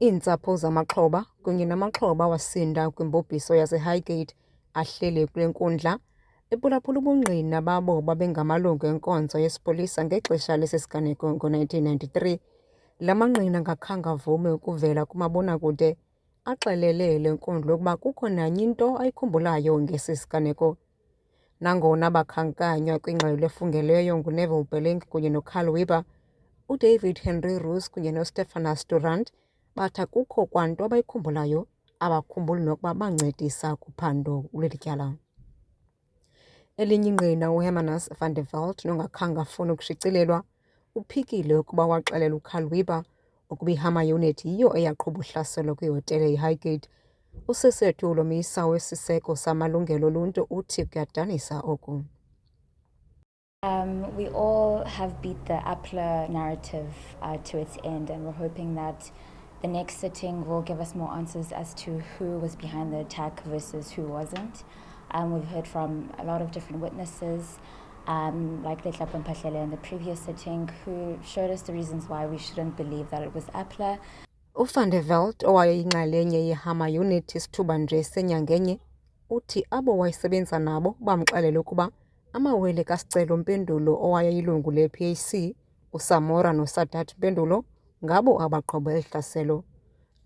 Iintsapho zamaxhoba kunye namaxhoba wasinda kwimbubhiso yaseHighgate ahleli kule nkundla ephulaphula ubungqina babo babengamalungu enkonzo yesipolisa ngexesha lesi siganeko ngo-1993. La mangqina ngakhange avume ukuvela kumabonakude axelele le nkundla ukuba kukho nanye into ayikhumbulayo ngesi siganeko. Nangona bakhankanywa kwingxelo efungelweyo nguNeville Belling kunye noCarl Webber, uDavid Henry Roos kunye noStephanus Durant bathi akukho kwanto abayikhumbulayo, abakhumbuli nokuba bancedisa kuphando lweli tyala. Elinye ingqina uHermanus van der Walt nongakhange afune ukushicilelwa uphikile ukuba waxelela uCarl Webber ukuba iHammer Unit yiyo eyaqhuba uhlaselo kwihotele iHighgate. Usesethu uLomisa wesiseko samalungelo oluntu uthi kuyadanisa oku. We all have beat the APLA narrative to its end, and we're hoping that the next sitting will give us more answers as to who was behind the attack versus who wasn't. We've heard from a lot of different witnesses, like Letlapa Mphahlele in the previous sitting, who showed us the reasons why we shouldn't believe that it was APLA. UVan der Walt owayeyinxalenye yeHammer Unit isithuba nje senyangenye uthi abo wayesebenza nabo bamxelela ukuba amawele kaSicelo-Mpendulo owayeyilungu le-PAC, uSamora noSadat Mpendulo, ngabo abaqhobe eli hlaselo.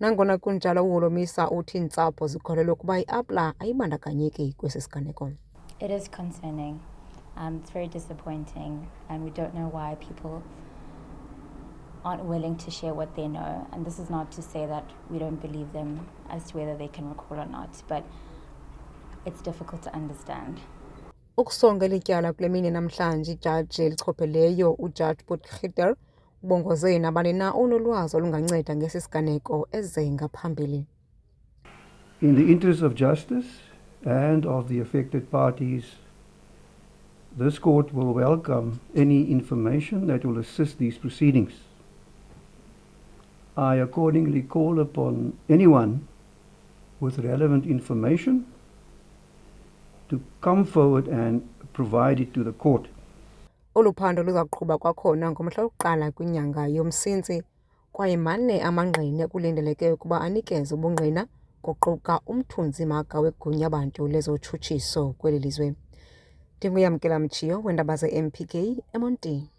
Nangona kunjalo uHolomisa uthi iintsapho zikholelwa ukuba iAPLA ayibandakanyeki kwesi siganeko. It is concerning. It's very disappointing, and we don't know why people aren't willing to share what they know. And this is not to say that we don't believe them as to whether they can recall or not, but it's difficult to understand. Ukusonga elityala kule mini namhlanje ijaji elichopheleyo uJaji Potgieter ubongoze nabani na onolwazi olunganceda ngesi siganeko eze ngaphambili. In the interest of justice and of the affected parties, this court will welcome any information that will assist these proceedings. I accordingly call upon anyone with relevant information to come forward and provide it to the court. Oluphando luzaqhuba kwakhona ngomhla wokuqala kwinyanga yoMsintsi, kwaye mane amangqina kulindeleke ukuba anikeze ubungqina kuquka umthunzi maga wegunya abantu lezotshutshiso kweli lizwe. Ndinguyamkela Mchiyo weendaba ze-MPK eMonti.